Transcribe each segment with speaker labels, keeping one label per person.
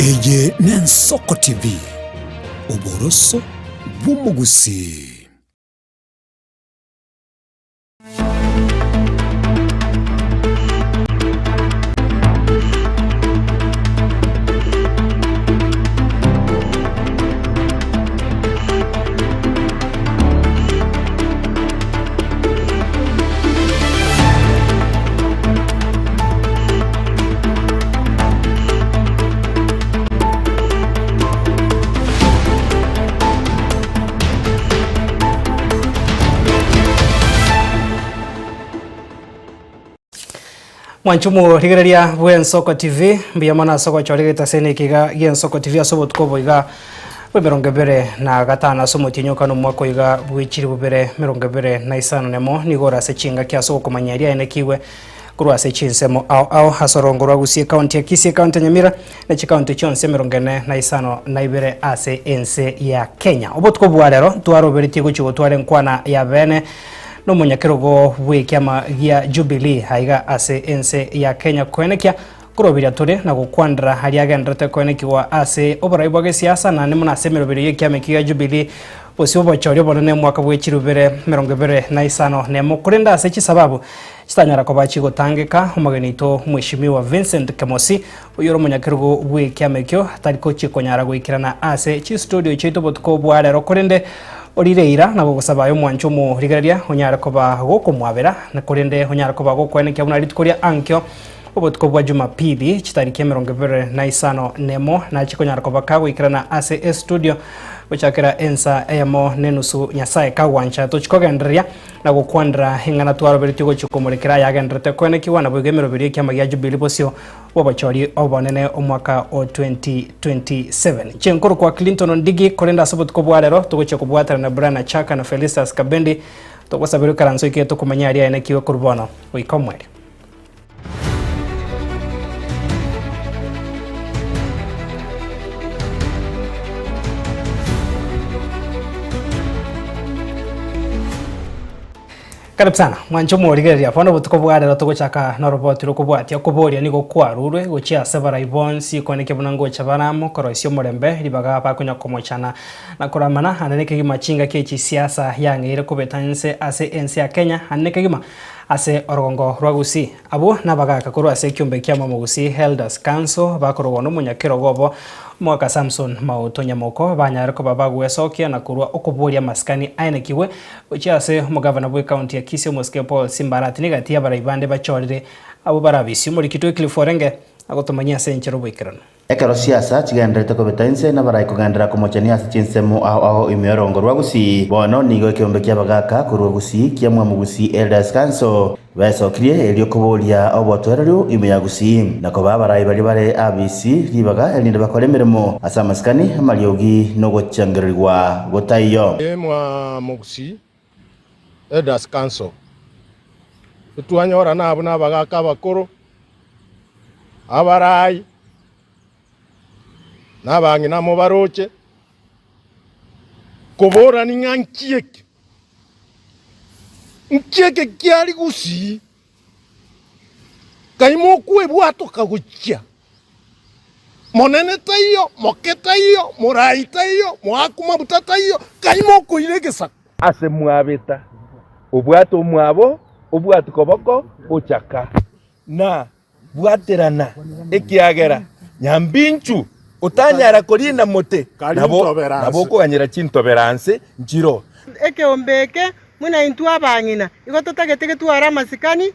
Speaker 1: Eye Nensoko TV, Oboroso Bumugusi.
Speaker 2: Mwanchumu rigeraria Bwensoko TV mbiyamana soko chorigeta sene kiga Bwensoko TV asobot ko boiga bemerongabere na gatana somotinyoka no mwako iga bwichiri bubere merongabere na isano nemo nigora se chinga kya soko kumanyaria ene kiwe kurwa se chinsemo au hasorongorwa gusie county ya Kisii county Nyamira na county chonse merongene na isano na ibere ase ense ya Kenya obotko bwarero twaroberiti guchigo tware nkwana ya bene no munyakirogo bw'ikyama gya Jubilee haiga ase ense ya Kenya kwenekia kurobiria turi na gukwandira hari agendrete kwenekiwa ase oboraibwa ge siasa na nimuna semerobiri y'ekyama gya Jubilee osio bochori bonene mwaka bw'echirubere 25 nemo kurenda ase chisababu chitanyara ko bachi gutangika umugenito mwishimiwa Vincent Kemosi uyoro munyakirogo bw'ikyama kyo tariko chikonyara gwikirana ase chi studio chito botko bwarero kurende orireira na gugusaba yo mwanchumu rigararia onyara koba gokumwabera na kurinde onyara koba gokwenekia buna ritkoria ankyo obotko bwa Jumapili chitariki 25 nemo na chikonyara koba kagwikirana ase studio gochakira ensa emo nenusu nyasaye kagwancha tochikogenderia na gukwandra hingana twaroberiti gochikomurikira yagendrete kwenekiwa na bwegemero biri kyama gya Jubilee bosio wabachori obonene omwaka o 2027 chenkoro kwa Clinton Ndigi kurenda sobotko bwarero tugoche kubwatara na Brian Chaka na Felicitas Kabendi tokwasabiru karanso iketo kumanyaria ene kiwe kurbono wikomwere. Karibu sana mwanchumu origeria fondo butuko bwarero tugochaka na robot rukubwatia kuboria nigo kwarurwe gochia severa ibonsi koneke bunango chabaramo korosio murembe ribaga bakunya komochana na kuramana aneneke gima chinga kechi siasa yangeire kubetanse ase ense ya Kenya aneneke gima ase orongo rwagusi abo nabagaka kurwa ase kyombe kya mamugusi Elders Council bakorogono munyakiro gobo mwaka Samson Mauto Nyamoko banyareko babagwesokia na kurwa okuboria maskani ainekiwe uchiase mugavana bwe county ya Kisii Mosque Paul Simbarati nigati ya baraibande bachorire abo barabisi muri kitwe Cliforenge agotomanya senchero bwikirana
Speaker 3: ekero siasa chigendrete ko betanse na barai kugandra ko mochania chinsemo aho imiorongo rwagusi bono nigo kyombe kya bagaka kurwagusi kyamwa mugusi Elders Council basokrie elio kubolia obotwerero imeyagusi nako babarai bali bare abisi libaga elinde bakolemeremo asamaskani amaliogi no gochangirirwa gotayo
Speaker 4: emwa mugusi Elders Council tuanyora nabo nabagaka bakoro abarai nabangi namo baroche kobora ningankieke nkieke kyali gusi kaimo kwe bwato kaguchia monene tayo moketa iyo morai tayo moakuma butata iyo kaimo kuiregesa ase mwabeta obwato mwabo obwato koboko ochaka na bwaterana ekiagera nyambinchu utanyara kolinda mote nabo kuganyira chintoberanse njiro
Speaker 5: eke ombeke muna intu abangina igototagete twara masikani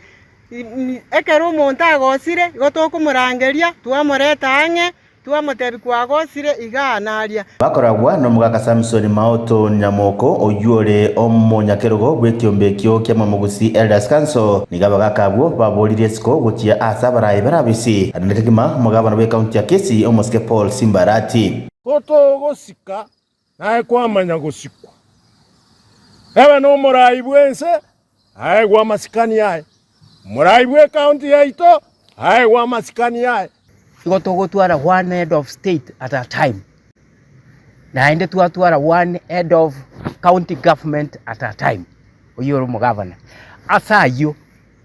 Speaker 5: eke ro monta agosire igotokumurangeria twamoreta ange twamotebi kwagosire iganaria
Speaker 3: bakoragwa no mugaka Samson Mauto Nyamoko oyure omonyakerogo bwekyombekyo kyamamugusi Elders Council nigabagakabwo babolirie siko gochia asabarai barabisi anekegima mugabana bwe county ya Kisii Mosque Paul Simbarati
Speaker 4: toto gosika nae kwamanya gosikwa ebe no morai bwense ae gwa masikani yae morai bwe county yaito ae gwa masikani yae
Speaker 6: igotogotwara one head of state at a time na inde twatwara one head of county government at a time oyoro mugavana asayo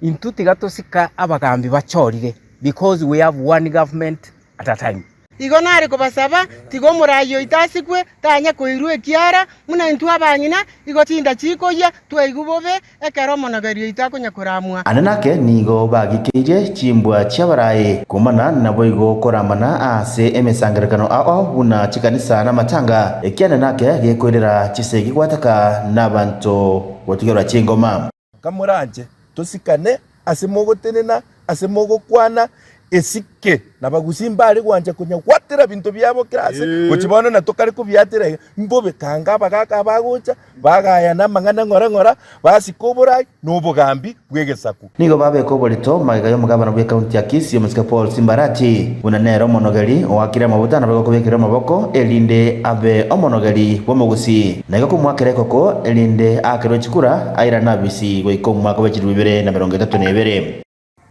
Speaker 6: intuti gatosika abagambi bachorire because we have one government at a time
Speaker 5: igo nare kobasaba tigo morayo itasikwe tanya koirwe kiara muna intu abang'ina igo tinda chikoya tweigubobe ekero monogerio itakonya koramwa
Speaker 3: ananake nigo bagikeirie chimbwa chiabarae kumana nabo igo koramana ase emesangerekano ao buna chikanisa na matanga ekiana nake gekwirira chisegi gwataka n'abantu gotigerwa chingoma
Speaker 4: kamuranje tosikane ase mogotenena ase mogokwana esike nabagusimbari gwanje kunya kwatira bintu byabo kirase ukibona na tokari kubyatira mbobe kanga bagaka baguca bagaya namangana ngora basikobora n'obugambi bwegesaku
Speaker 3: nigo babeko bolito magayo mugabana bwe county ya Kisii Musika Paul Simbarati unanero monogeri wakira mabutana bwo kubekera maboko elinde abe omonogeri bomugusi nago kumwakere koko elinde akero chikura aira nabisi go ikomwa ko bechiru 2032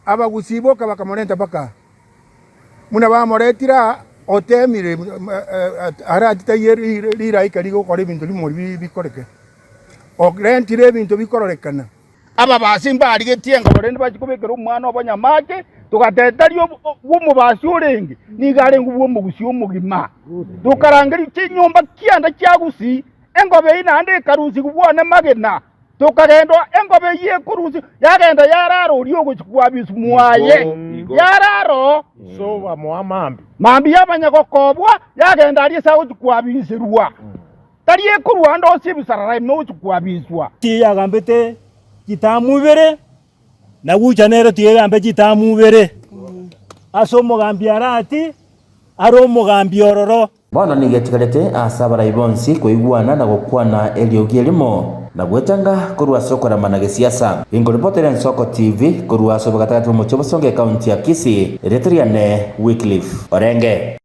Speaker 7: abagusiboka bakamorenta paka muna bamoretira otemire ara atitayira ikarigo kore bintu limori bikoreke okrentire bintu bikororekana aba basimba arigetie ngaborende bakikobekera umwana obanyamake tugateterio bumubasi urenge nigare ngubu mugusi umugima tukarangeri kinyumba kianda kyagusi engobe inande karuzi kubone magena tukagendo engobe ye kuruzi yagenda yararo uriyo gukwabisu muaye yararo
Speaker 4: so wa
Speaker 7: mambi yabanyagokobwa yagenda ari sawo kukwabisirwa tariye kurwa ndo sibisararai no kukwabiswa
Speaker 8: ti yagambete kitamubere na guchanero ti yagambe kitamubere aso mugambi arati aro mugambi ororo
Speaker 3: bono nigetigarete asabara ibonsi kuiguana na gukwana eliogi elimo na gwetanga kurwa soko ramana gesiasa ingo reporter Nsoko TV kurwa sobo gatatu mu Chobosonge county ya Kisii Retriane Wycliffe Orenge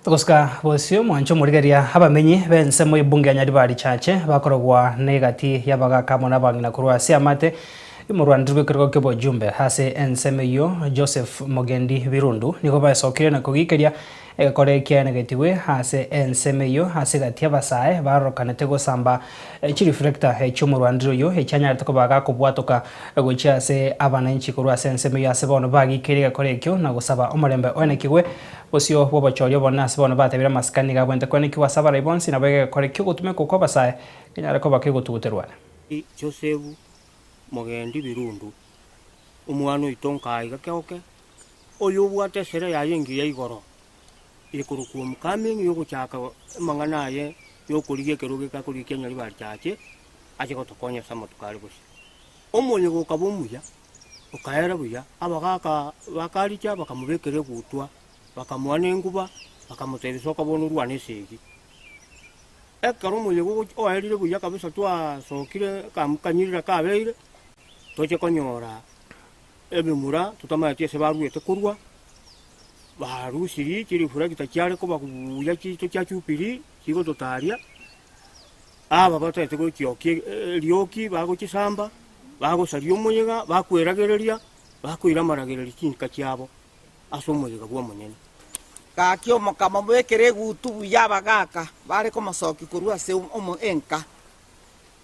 Speaker 2: Tukoska bosio mwancho murigeria abamenyi bense mu ibunge ya Nyaribari chache bakorogwa negati yabagaka mona bangina kurwa siamate imurwandirwe kiriko kebo jumbe hase ensemeyo Joseph Mogendi Birundu niko basokire na kugikeria ekore kianegetiwe hase ensemeyo hase gatia basae barokanete gosamba chiriflector cy'umurwandiro yo ecyanya toko baga kubwatoka gocha se abananchi kurwa ensemeyo hase bono bagikeria kore kyo na gusaba omurembe onekiwe bosio bobochorio bona se bono batabira maskani gabwente kwenekiwa sabara ibonsi na bege kore kyo gutume kuko basae kinyara ko bakigutuguterwana
Speaker 9: Joseph Mogendi Birundu umwana itonkai gakeoke oyo bwate sere yayengi yaigoro ikuruku mukami yo kuchaka mangana ye yo kulige keruge ka kulige Nyaribari chache aje gotokonya sama tukari busi omonye go kabumuya ukaera buya abagaka bakari cha bakamubekere gutwa bakamwana enguba bakamutebisoka bono rwane segi ekaro omonye go oherire buya kabisa twa sokire kamukanyirira kabeire toche konyora ebimura tutamaye se baruete kurwa barusiri kiri fura kitakyare ko bakuya kito cyacupiri kigo totaria aba batete go kyoki lyoki bago kisamba bago sariyo munyega bakweragereria bakwira maragereri kinka cyabo asomoyega bwo munyene
Speaker 10: kakyo mukama mwekere gutubu yabagaka bare ko masoki kurwa se umu enka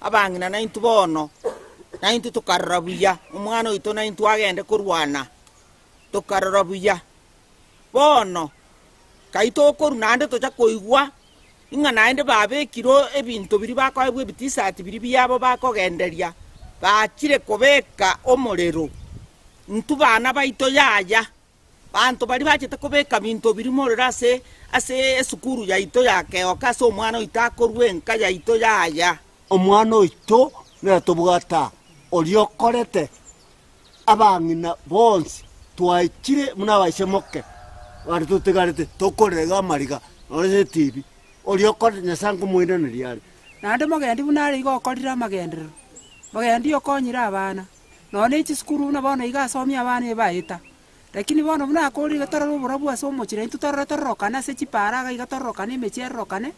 Speaker 10: abangina na intu bono na intu tukarrabuya umwana ito na intu agende kurwana tukarrabuya bono kaito korunande toja koigwa inga naende babekiro ebintu biri bakoebwe bitisati biri byabo bakogenderia bakire kobeka omorero ntu bana baito yaya bantu bari bachete kobeka bintu biri morera ase esukuru ya ito yake okaso omwana itakorwe enka ya ito yaya
Speaker 11: omwana ito netobwata oliokorete abangina bonsi twaikire muna baishemoke bari tutegarete tokorega mariga orese TV oliokorete nyasangu mwina niriari
Speaker 12: nande Mogendi bunari igokorira magendero Mogendi okonyira abana none ichi skuru na bono igasomia abana ebaita lakini bono buna kori gatororo burabu asomo chire tutororokana se chipara igatororokana emecherorokane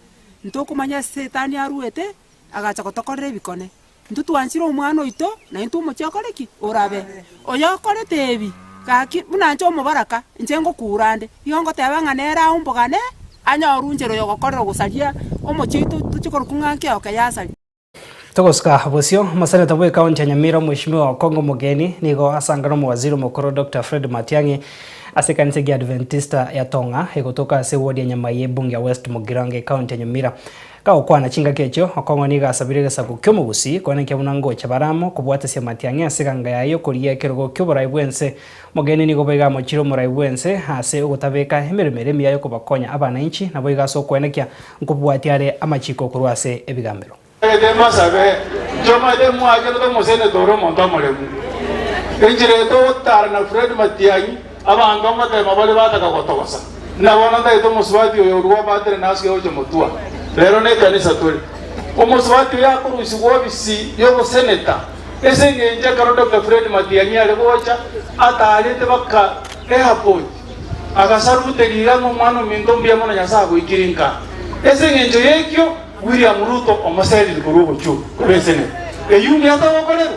Speaker 12: ntokumanya setani aruete agacha gotokorera ebikone ntutwansira omwana oito na intu omochiakoreki orabe oyokorete ebi kaki munancho omobaraka njengo kurande yongo teba nganera umbogane anyorunjero yogokorera gusaria omochito tuchikorukunganke okayasari
Speaker 2: Togoska bosio maseneta bwe kaunti ya Nyamira mheshimiwa Kongo Mugeni nigo asangana mu waziri mukuru Dr. Fred Matiang'i ase kanisa ya Adventista ya Tonga egotoka ase wodi ya Nyamaye bunge ya West Mugirange kaunti ya Nyamira ka okwana chinga kecho okongo niga asabire gesaku kyomo gusi kwana kya munango chabaramo kubwata sia Matiang'i ase ganga yayo kuriye kerogo kyobora ibwense Mugeni nigo baiga mochiro mura ibwense ase ugotabeka emeremere miyayo kubakonya abana inchi nabo igaso kwenekya nkubwatiare amachiko kurwase ebigambero
Speaker 13: masabe joma de mwagero do musene doro monto moremu enjire to tar na Fred Matiang'i abanga ngate mabale bataka gotogosa na wana nda to muswati yo ruwa badre naske oje mutua rero ne kanisa tuli umuswati ya kurusi wobisi yo seneta ese ngenje karo Dr. Fred Matiang'i ale bocha atale te bakka airport agasaru tegira mu mwana mindo mbia mona nyasabo ikirinka ese ngenje yekyo William Ruto omaseli kurugo chu kubesene eyuni hata wakolero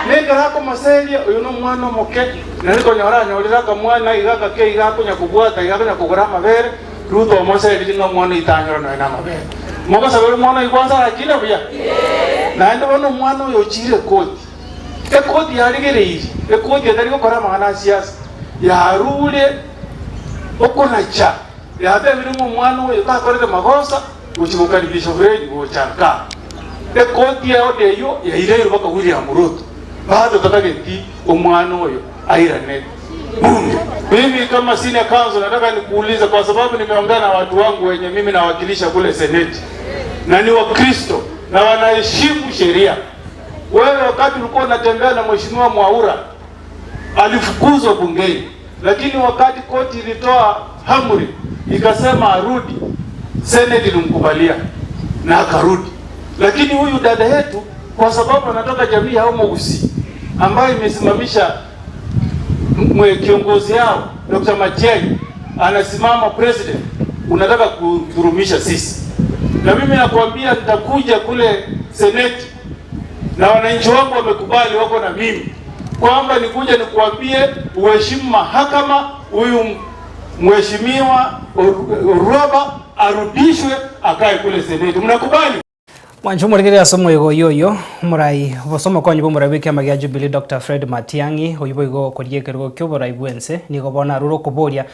Speaker 13: negara ko maseli uyu no mwana moke nariko nyora nyorira ka mwana igaka ke igako nyakubwata igaka kugura mabere Ruto omaseli no mwana itanyoro no na mabere moka sabero mwana igwanza akina buya na ndo bono mwana yo chire koti ekoti yarigereiri ekoti atariko kora magana siasa yarule okonacha yabebiri mu mwana yo kakorete magosa uchimukaribisha Fred uchanka ekoti yao deyo yairero baka William Ruto bado tatageti omwana oyo airane bunge. Mimi kama senior counsel nataka nikuuliza kwa sababu nimeongea na watu wangu wenye mimi nawakilisha kule Senate na ni Wakristo na wanaheshimu sheria. Wewe wakati ulikuwa unatembea na mheshimiwa Mwaura alifukuzwa bungeni, lakini wakati koti ilitoa amri ikasema arudi, Senate ilimkubalia na akarudi. Lakini huyu dada yetu kwa sababu anatoka jamii ya Homo Gusi ambayo imesimamisha kiongozi yao Dr. Matiang'i anasimama president, unataka kuturumisha sisi. Na mimi nakwambia nitakuja kule Senate na wananchi wangu wamekubali, wako na mimi kwamba nikuja nikuambie uheshimu mahakama, huyu mheshimiwa Ruaba arudishwe akae kule Senate. Mnakubali?
Speaker 2: Mwanju muregerea somo yego yoyo murai bosoma kwa nyubo murai beke amagia Jubilee Dr. Fred Matiang'i oyibo igo koriekergo kyobora ibwense nigo bona ruro kuboria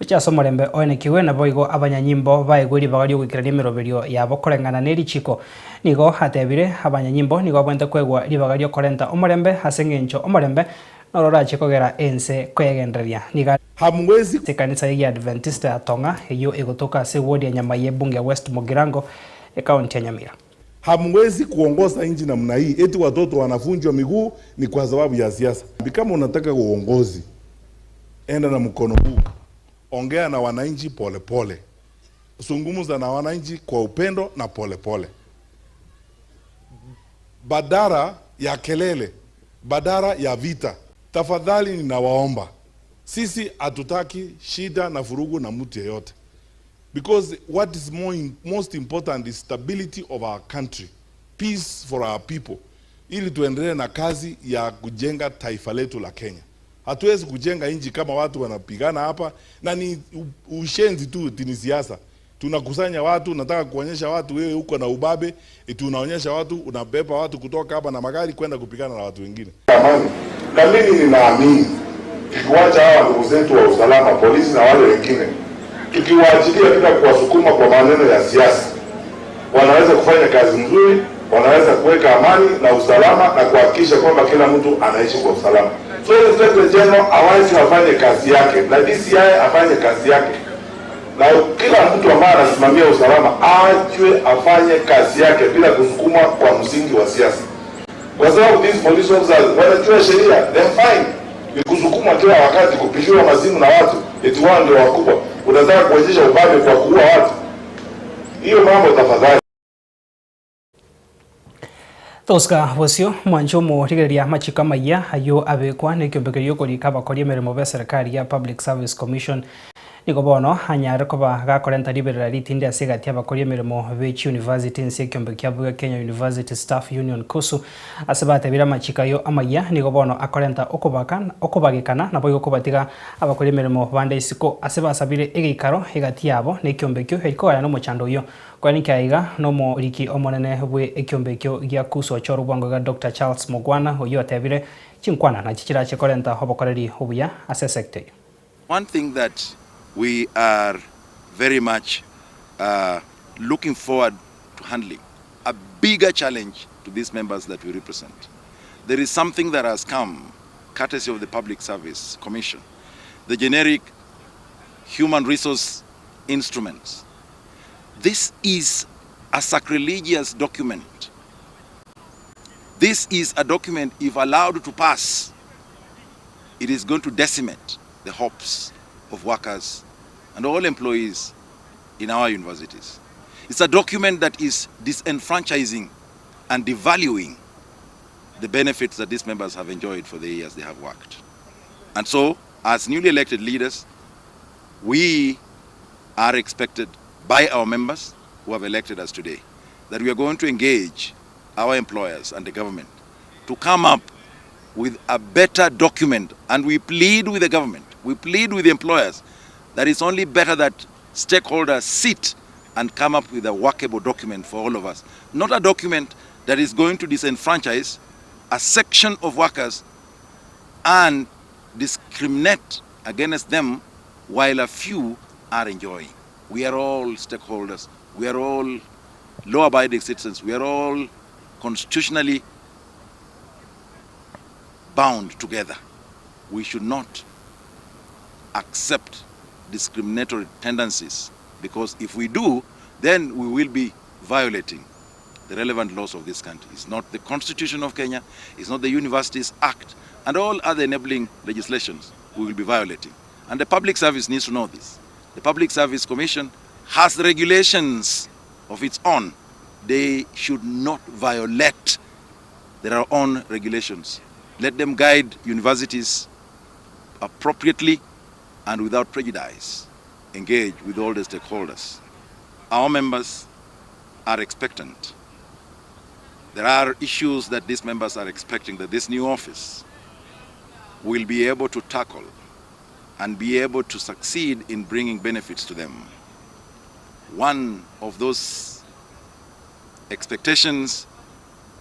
Speaker 2: ucha somo lembe one kiwe na boigo abanyanyimbo baigwiri bagari gwikira nimeroberio yabo korengana neri chiko nigo hatebire abanyanyimbo nigo abwente kwegwa libagari okorenta omorembe hasengencho omorembe norora chikogera ense kwegenderia niga
Speaker 14: hamwezi
Speaker 2: kanisa ya Adventista ya Tonga hiyo igotoka se wodi ya Nyamaye bunge ya West Mugirango kaunti ya Nyamira.
Speaker 14: Hamwezi kuongoza nchi namna hii eti watoto wanavunjwa miguu ni kwa sababu ya siasa. Kama unataka uongozi, enda na mkono huu, ongea na wananchi pole pole, zungumza na wananchi kwa upendo na pole pole, badala ya kelele, badala ya vita. Tafadhali ninawaomba, sisi hatutaki shida na vurugu na mtu yeyote. Because what is most important is stability of our country, peace for our people, ili tuendelee na kazi ya kujenga taifa letu la Kenya. Hatuwezi kujenga nchi kama watu wanapigana hapa na ni ushenzi tu, ni siasa. Tunakusanya watu, nataka kuonyesha watu wewe uko na ubabe, tunaonyesha watu unabeba watu kutoka hapa na magari kwenda kupigana na watu wengine.
Speaker 15: Na mimi ninaamini tukiwacha hawa ndugu zetu wa usalama, polisi na wale wengine, tukiwaachilia bila kuwasukuma kwa maneno ya siasa, wanaweza kufanya kazi nzuri, wanaweza kuweka amani na usalama na kuhakikisha kwamba kila mtu anaishi kwa usalama. So Inspector General awezi afanye kazi yake na DCI afanye kazi yake, na kila mtu ambaye anasimamia usalama ajue afanye kazi yake bila kusukuma kwa msingi wa siasa, kwa sababu these police officers wanajua sheria, they fine. Ni kusukuma kila wakati kupishiwa mazimu na watu eti wao ndio wakubwa, unataka kuwezesha ubabe kwa kuua watu. Hiyo mambo tafadhali.
Speaker 2: Toska bosio mwanjomo rigeria machika maya ayo abekwa ne kyombekerio kuri kaba kuri merimo be serikali ya Public Service Commission niko bono hanyare koba gakorenta liberera ritinde asigati abakoriye mirimo Beach University nsekyombe kyabuga Kenya University Staff Union kusu asabate bira machikayo amaya niko bono akorenta okobagikana nabo yokobatiga abakoriye mirimo bande isiko asabasabire egikaro egati yabo nekyombekyo herikoya no muchando yo kwani kaiga no mo riki omonene bwe ekyombekyo gya kusu ochoro bwango ga Dr. Charles Mogwana oyo atebire chinkwana na chichira chekorenta hobokoreri obuya asesekte.
Speaker 16: One thing that we are very much looking forward to handling, a bigger challenge to these members that we represent. There is something that has come courtesy of the Public Service Commission, the generic human resource instruments. This is a sacrilegious document. This is a document, if allowed to pass, it is going to decimate the hopes of workers and all employees in our universities. It's a document that is disenfranchising and devaluing the benefits that these members have enjoyed for the years they have worked. And so, as newly elected leaders, we are expected by our members who have elected us today that we are going to engage our employers and the government to come up with a better document, and we plead with the government, we plead with the employers that it's only better that stakeholders sit and come up with a workable document for all of us. Not a document that is going to disenfranchise a section of workers and discriminate against them while a few are enjoying. We are all stakeholders, we are all law-abiding citizens, we are all constitutionally bound together. We should not accept discriminatory tendencies, because if we do, then we will be violating the relevant laws of this country. It's not the Constitution of Kenya, it's not the Universities Act, and all other enabling legislations we will be violating. And the public service needs to know this. The Public Service Commission has regulations of its own. They should not violate their own regulations. Let them guide universities appropriately and without prejudice. Engage with all the stakeholders. Our members are expectant. There are issues that these members are expecting that this new office will be able to tackle and be able to succeed in bringing benefits to them. One of those expectations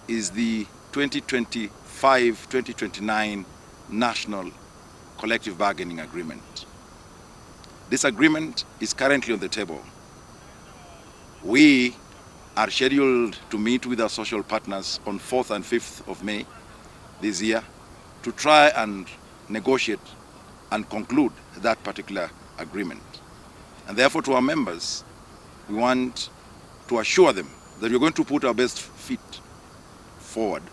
Speaker 16: is the 2025-2029 National Collective Bargaining Agreement. This agreement is currently on the table. We are scheduled to meet with our social partners on 4th and 5th of May this year to try and negotiate and conclude that particular agreement. And therefore, to our members, we want to assure them that we're going to put our best feet forward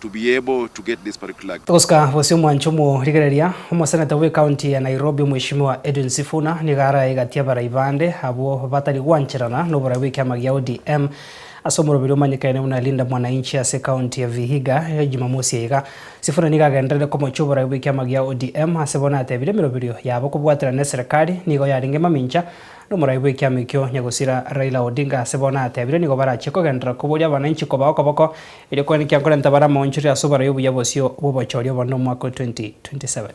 Speaker 16: to be able to get this particular.
Speaker 2: Oscar Wasimu Anchumu Rigereria, Senata we County ya Nairobi Mheshimiwa Edwin Sifuna nigara igatia baraibande abo batari gwanchirana no barawe kama ya ODM asomoro biruma nyikaine unalinda mwananchi ase county ya Vihiga ya Jumamosi yiga Sifuna nigagendere ko mocho barawe kama ya ODM asebona atebire mirobirio yabo kubwatira ne serikali nigo yaringe mamincha no muraibu kyamikyo nyagosira Raila Odinga asebona atebire nigo barachiko gendera kuburia abananchi ko bako ile kwani kyankorenta bara monchuri asobara yobu yabosio bobochorio bono mwaka 2027.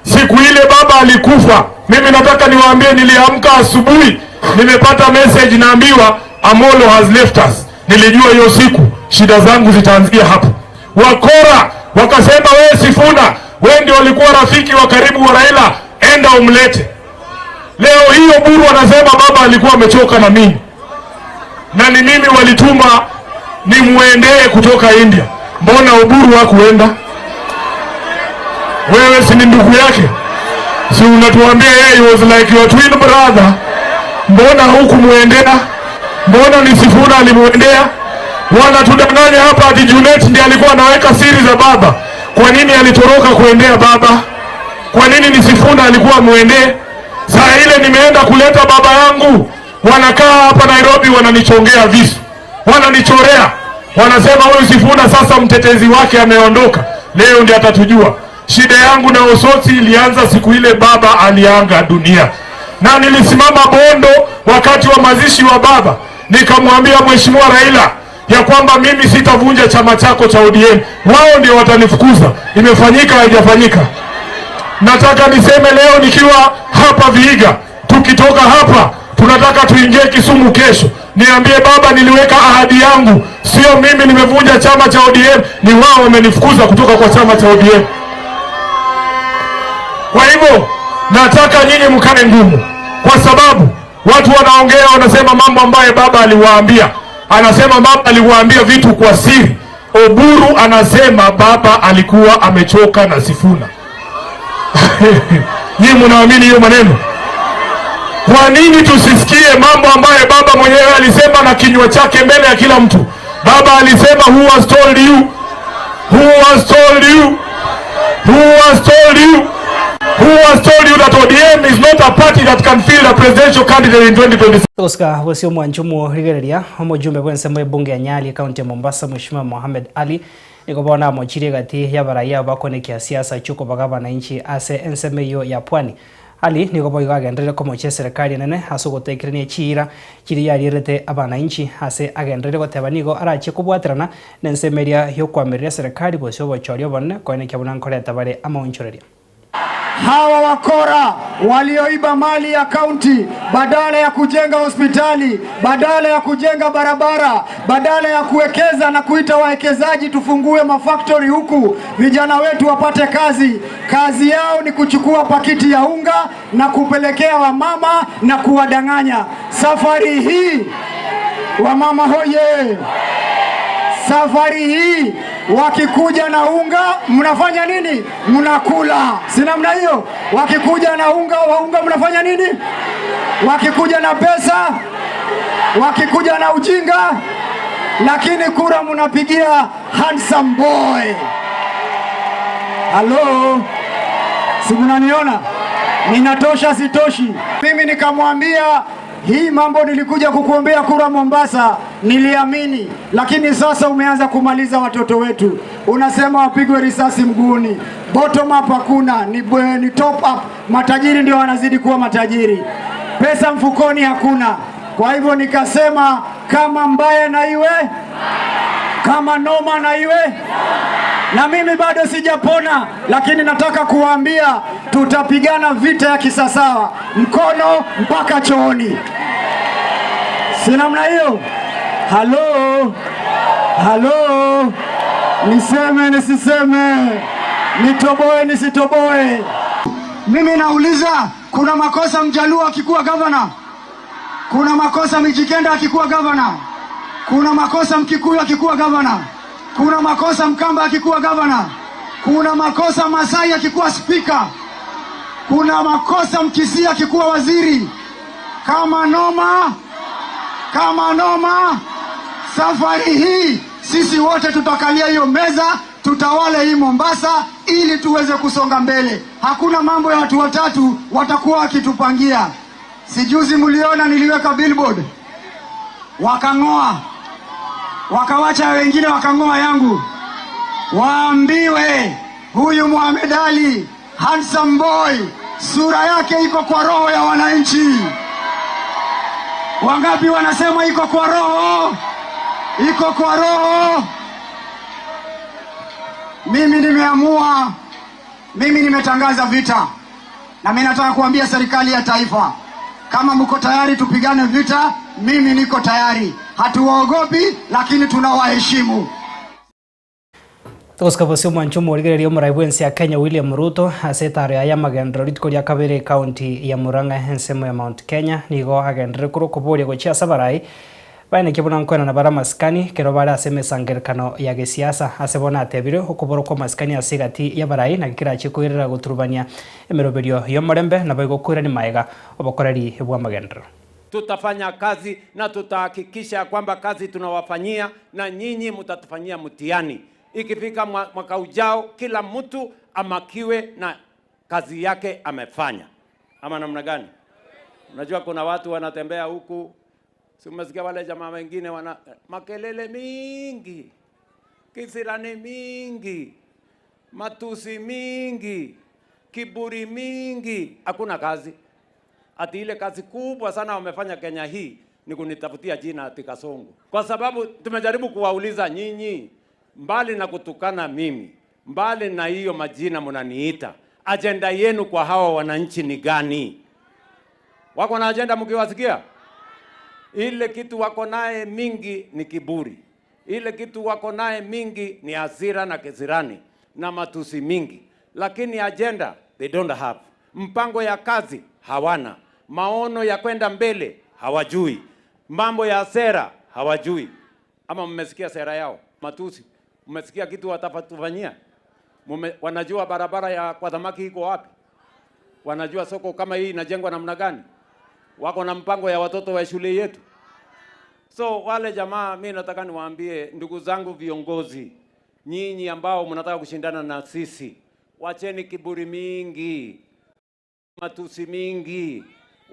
Speaker 4: Siku ile baba alikufa, mimi nataka niwaambie, niliamka asubuhi nimepata message naambiwa Amolo has left us. Nilijua hiyo siku shida zangu zitaanzia hapo. Wakora wakasema wewe Sifuna, wewe ndio ulikuwa rafiki wa karibu wa Raila, enda umlete. Leo hiyo Buru wanasema baba alikuwa amechoka na mimi. Na ni mimi walituma nimuendee kutoka India. Mbona Uburu hakuenda? Wewe si ni ndugu yake? Si unatuambia yeye was like your twin brother? Mbona hukumuendea? Mbona ni Sifuna alimuendea? Wanatudanganya hapa ati Junet ndiye alikuwa anaweka siri za baba. Kwa nini alitoroka kuendea baba? Kwa nini ni Sifuna alikuwa muendee? Saa ile nimeenda kuleta baba yangu, wanakaa hapa Nairobi wananichongea visu. Wananichorea. Wanasema huyu Sifuna sasa mtetezi wake ameondoka. Leo ndiye atatujua. Shida yangu na Osotsi ilianza siku ile baba alianga dunia. na nilisimama Bondo wakati wa mazishi wa baba, nikamwambia Mheshimiwa Raila ya kwamba mimi sitavunja chama chako cha ODM, wao ndio watanifukuza. Imefanyika haijafanyika? Nataka niseme leo nikiwa hapa Vihiga, tukitoka hapa tunataka tuingie Kisumu kesho, niambie baba niliweka ahadi yangu, sio mimi nimevunja chama cha ODM, ni wao wamenifukuza kutoka kwa chama cha ODM. Kwa hivyo nataka nyinyi mkane ngumu, kwa sababu watu wanaongea wanasema mambo ambaye baba aliwaambia. Anasema baba aliwaambia vitu kwa siri. Oburu anasema baba alikuwa amechoka na Sifuna. Nyinyi mnaamini hiyo maneno? Kwa nini tusisikie mambo ambaye baba mwenyewe alisema na kinywa chake mbele ya kila mtu? Baba alisema, who has told you? Who has told you? Who has told you? Who has told you that ODM is not a party that can field a presidential candidate in 2026?
Speaker 2: Oscar wasio mwanchumu rigereria omujumbe bwensemo ebunge ya Nyali kaunti ya Mombasa Mheshimiwa Mohamed Ali nikobona mochire gati ya baraia bakonekia siasa chuko bagabana inchi ase ensemeyo ya Pwani. Ali nikobo igagendere ko moche serikali nene asugotekerania chira kiri yarirete abana inchi ase agendere gotebanigo arache kubwaterana nensemeria yo kwameria serikali bosho bochorio bonne koene kyabuna nkoreta bare amaonchoreria.
Speaker 17: Hawa wakora walioiba mali ya kaunti, badala ya kujenga hospitali, badala ya kujenga barabara, badala ya kuwekeza na kuita wawekezaji tufungue mafactory huku vijana wetu wapate kazi, kazi yao ni kuchukua pakiti ya unga na kupelekea wamama na kuwadanganya. Safari hii wamama hoye, safari hii wakikuja na unga mnafanya nini? Mnakula. Si namna hiyo? Wakikuja na unga mnafanya nini? Wakikuja na pesa, wakikuja na ujinga, lakini kura mnapigia handsome boy. Halo, si mnaniona? Ninatosha sitoshi? Mimi nikamwambia hii mambo nilikuja kukuombea kura Mombasa, niliamini, lakini sasa umeanza kumaliza watoto wetu. Unasema wapigwe risasi mguuni. Bottom up hakuna, ni top up. Matajiri ndio wanazidi kuwa matajiri. Pesa mfukoni hakuna. Kwa hivyo nikasema kama mbaya na iwe, kama noma na iwe. Na mimi bado sijapona, lakini nataka kuwaambia tutapigana vita ya kisasawa, mkono mpaka chooni. Si namna hiyo? Halo, halo, niseme nisiseme, nitoboe nisitoboe? Mimi nauliza, kuna makosa Mjaluo akikuwa gavana? Kuna makosa Mijikenda akikuwa gavana? Kuna makosa Mkikuyu akikuwa gavana? Kuna makosa Mkamba akikuwa gavana? Kuna makosa Masai akikuwa spika? Kuna makosa Mkisia akikuwa waziri? Kama noma, safari hii sisi wote tutakalia hiyo meza, tutawale hii Mombasa ili tuweze kusonga mbele. Hakuna mambo ya watu watatu watakuwa wakitupangia. Sijuzi mliona niliweka billboard, wakang'oa, wakawacha wengine wakang'oa yangu. Waambiwe huyu Mohamed Ali handsome boy, sura yake iko kwa roho ya wananchi. Wangapi wanasema iko kwa roho? Iko kwa roho. Mimi nimeamua, mimi nimetangaza vita, na mimi nataka kuambia serikali ya taifa, kama mko tayari tupigane vita, mimi niko tayari. Hatuwaogopi, lakini tunawaheshimu.
Speaker 2: Toska bosio mwanchumu rigererio muraibwensi ya Kenya William Ruto asetare ya magendro ritko ya kabere county ya Murang'a ensemo ya Mount Kenya nigo agendre kuro kuboria gochia sabarai baine kibona nkwana na bara maskani kero bara aseme sangerkano ya gesiasa asebona atebire okuboro kwa maskani asigati ya barai na kirachi kuirira guturubania emeroberio yo morembe na baigo kuira ni maega obokoreri bwa magendro.
Speaker 18: Tutafanya kazi na tutahakikisha kwamba kazi tunawafanyia na nyinyi mtatufanyia mtihani. Ikifika mwaka ujao kila mtu amakiwe na kazi yake amefanya. Ama namna gani? Unajua kuna watu wanatembea huku, si umesikia wale jamaa wengine wana makelele mingi, kisirani mingi, matusi mingi, kiburi mingi, hakuna kazi. ati ile kazi kubwa sana wamefanya Kenya hii ni kunitafutia jina ati Kasongo. Kwa sababu tumejaribu kuwauliza nyinyi, mbali na kutukana mimi, mbali na hiyo majina mnaniita, agenda yenu kwa hawa wananchi ni gani? Wako na agenda mkiwasikia? Ile kitu wako naye mingi ni kiburi. Ile kitu wako naye mingi ni hasira na kisirani na matusi mingi. Lakini agenda they don't have. Mpango ya kazi hawana. Maono ya kwenda mbele hawajui. Mambo ya sera hawajui. Ama mmesikia sera yao? Matusi. Mmesikia kitu watatufanyia? Wanajua barabara ya kwa Dhamaki iko wapi? Wanajua soko kama hii inajengwa namna gani? Wako na mpango ya watoto wa shule yetu. So wale jamaa, mimi nataka niwaambie ndugu zangu viongozi, nyinyi ambao mnataka kushindana na sisi, wacheni kiburi mingi, matusi mingi,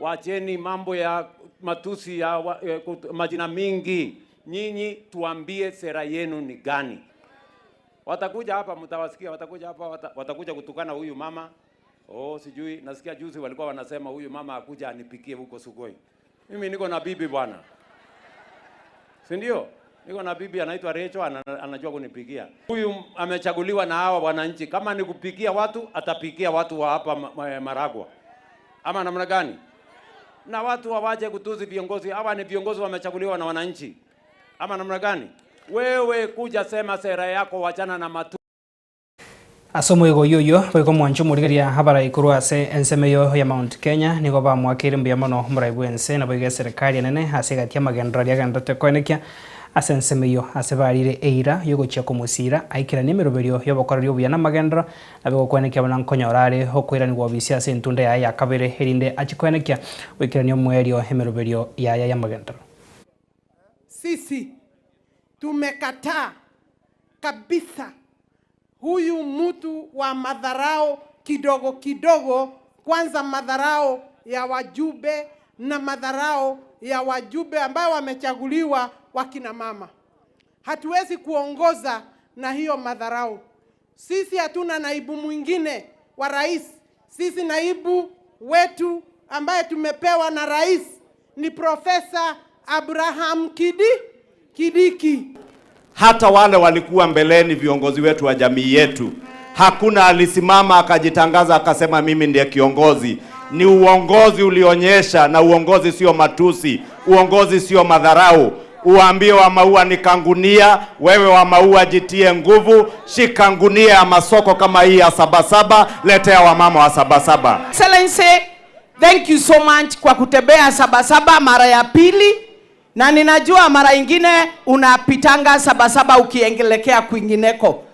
Speaker 18: wacheni mambo ya matusi ya majina mingi. Nyinyi tuambie sera yenu ni gani? Watakuja hapa mtawasikia, watakuja hapa watakuja kutukana huyu mama. Oh, sijui nasikia juzi walikuwa wanasema huyu mama akuja anipikie huko Sugoi. Mimi niko na bibi bwana. Si ndio? Niko na bibi anaitwa Rachel, anajua kunipikia. Huyu amechaguliwa na hawa wananchi. Kama ni kupikia watu, atapikia watu wa hapa Maragwa. Ama namna gani? Na watu wawaje kutuzi viongozi. Hawa ni viongozi wamechaguliwa na wananchi. Ama namna gani? Wewe kuja sema sera yako, wachana na matu.
Speaker 2: Asomo ego yoyo beko mwancho murigeria habara ikuru ase ensemeyo ya Mount Kenya nigo ba mwakire mbia mono muraibwense na bege serikali nene ase gatia magendra ya gandote konekia ase ensemeyo ase barire eira yogochia kumusira aikira nimeroberio yobokorrio buya na magendra na bego konekia bana nkonyorare hokwira ni wobisia ase ntunda ya kabere herinde achikonekia wikira mwerio hemeroberio ya magendra.
Speaker 5: Sisi tumekataa kabisa huyu mtu wa madharau kidogo kidogo, kwanza madharau ya wajumbe na madharau ya wajumbe ambao wamechaguliwa wakina mama. Hatuwezi kuongoza na hiyo madharau. Sisi hatuna naibu mwingine wa rais. Sisi naibu wetu ambaye tumepewa na rais ni Profesa Abraham Kidiki.
Speaker 19: Hata wale walikuwa mbeleni viongozi wetu wa jamii yetu, hakuna alisimama akajitangaza akasema mimi ndiye kiongozi. Ni uongozi ulionyesha, na uongozi sio matusi, uongozi sio madharau. Uambie wa Maua ni kangunia, wewe wa Maua jitie nguvu, shika ngunia ya masoko kama hii ya Sabasaba, letea wa mama wa Sabasaba.
Speaker 10: Excellency, thank you so much kwa kutembea Sabasaba mara ya pili. Na ninajua mara ingine unapitanga Sabasaba ukiengelekea kwingineko.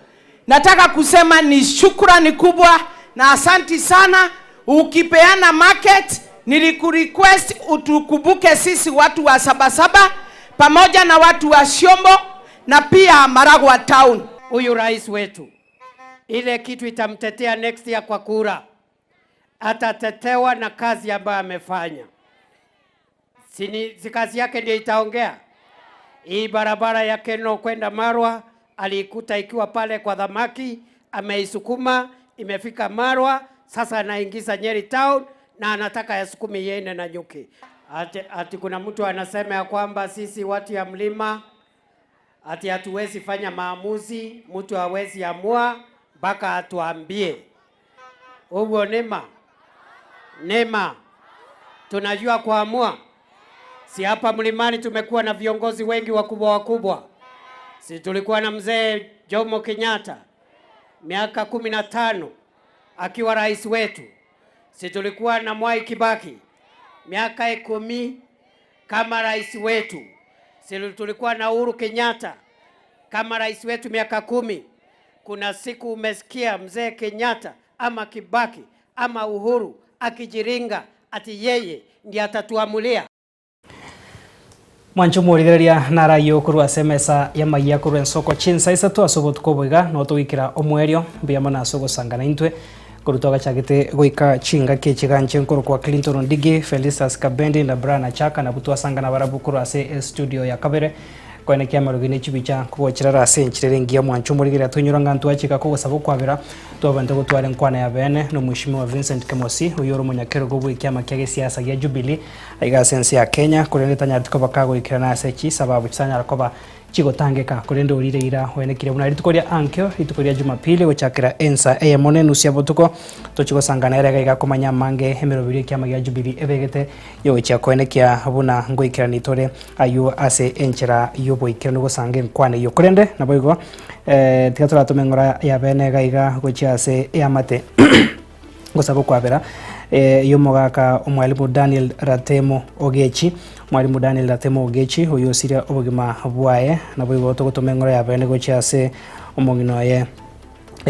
Speaker 10: Nataka kusema ni shukrani kubwa na asanti sana. Ukipeana market, nilikurequest utukumbuke sisi watu wa Sabasaba pamoja na watu wa Shombo na pia Maragwa town.
Speaker 20: Huyu rais wetu, ile kitu itamtetea next year kwa kura, atatetewa na kazi ambayo amefanya. Si kazi yake ndio itaongea. Hii barabara ya Keno kwenda Marwa alikuta ikiwa pale kwa Dhamaki, ameisukuma imefika Marwa, sasa anaingiza Nyeri town na anataka yasukumi yende na Nyuki. Ati kuna mtu anasema ya kwamba sisi watu ya mlima ati hatuwezi fanya maamuzi, mtu hawezi amua mpaka atuambie. Huo nema tunajua kuamua. Si hapa mlimani tumekuwa na viongozi wengi wakubwa. Si tulikuwa na mzee Jomo Kenyatta miaka 15 akiwa rais wetu. Si tulikuwa na Mwai Kibaki miaka 10 kama rais wetu. Si tulikuwa na Uhuru Kenyatta kama rais wetu miaka 10. Kuna siku umesikia mzee Kenyatta ama Kibaki ama Uhuru akijiringa ati yeye ndiye atatuamulia?
Speaker 2: Mwancho murigeria nara yokuru asemesa ya magia kuru ensoko chinsa isatu asobot koboiga no tuwikira omwerio mbia mana asogo sangana intwe kurutoga chagite goika chinga kechiganche nkuru kwa Clinton Ndigi, Felicitas Kabendi na Brian Chaka na butwa sangana barabu kuru ase studio ya Kabere kwene kia marugine chibicha kugochirara senchirere ngia mwancho murigira tunyuranga ntwachika kugosaba kwabira twabande gutwara nkwana ya bene no Mheshimiwa Vincent Kemosi uyoro munyakero gobwe kiama kia siasa ya Jubilee aiga sense ya Kenya kurenetanya tiko bakago ikirana sechi sababu chisanya rakoba chigotangeka kurende urireira wenekire buna ritukoria ankyo ritukoria Jumapili gochakira ensa eyamone nusia botuko tochigosangana erega igakomanya mange emerobiri kiama ya Jubilee ebegete yocha kwenekia buna ngoikira nitore ayu ase enchera yobo ikira no gosange nkwane yo kurende naboigo tigatora tumengora ya bene gaiga gochiase eyamate gosaba kwabera yomogaka omwalimu Daniel Ratemo Ogechi mwalimu Daniel Ratemo Ogechi uyu siria obugima bwaye naboigo togotomengora ya bene gochiase omogino ye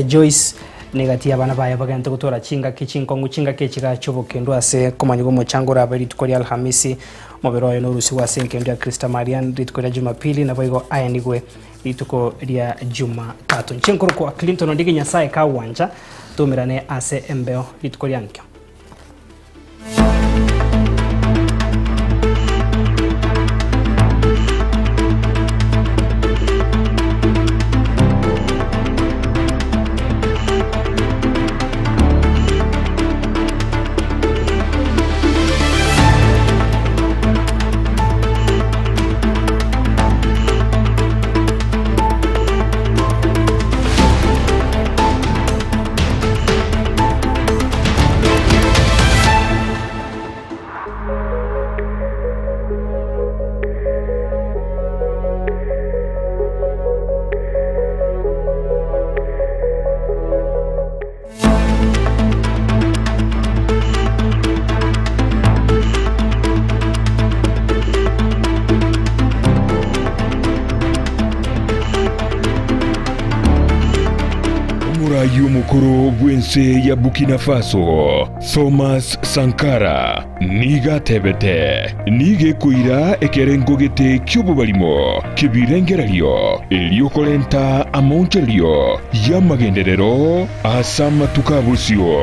Speaker 2: Joyce negati abana baye bagante gutora chinga kichinkongu chinga kechiga chobokendo ase komanyigo mochangora abari tukoria Alhamisi mobero yo norusi wa senkendo ya Krista Marian ritukoria Jumapili naboigo ayanigwe rituko ria Jumatatu nchenkoro kwa Clinton ondigi nyasaye ka wanja tumirane ase embeo ritukoria nkyo
Speaker 21: Mukuru bwense ya Burkina Faso Thomas Sankara niga tebete nige kuira ekerengo gete kyubu balimo kibirengeralio eliokolenta amontelio ya magenderero asama tukabusio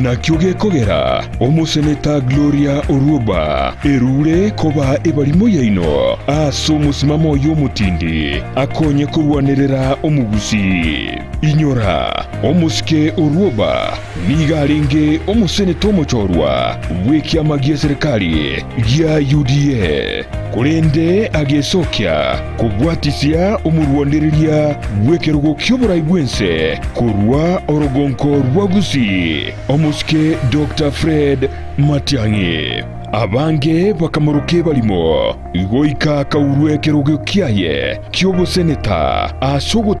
Speaker 21: na kyoge kogera omuseneta Gloria Oruba erure koba ebalimo yaino aso musimamo y'omutindi akonye kurwanerera omugusi inyora omusike Oruba nigalenge omuseneta omochorwa bwekiama gya serikali gya UDA kurende agesokya kubwatisia omurwandereria bwekerugo kyoburayi bwense kurwa orogonko rwagusi omusike Dr. Fred Matiang'i abange bakamuruke balimo goika kaurwe kerugo kyaye kyobo seneta asogo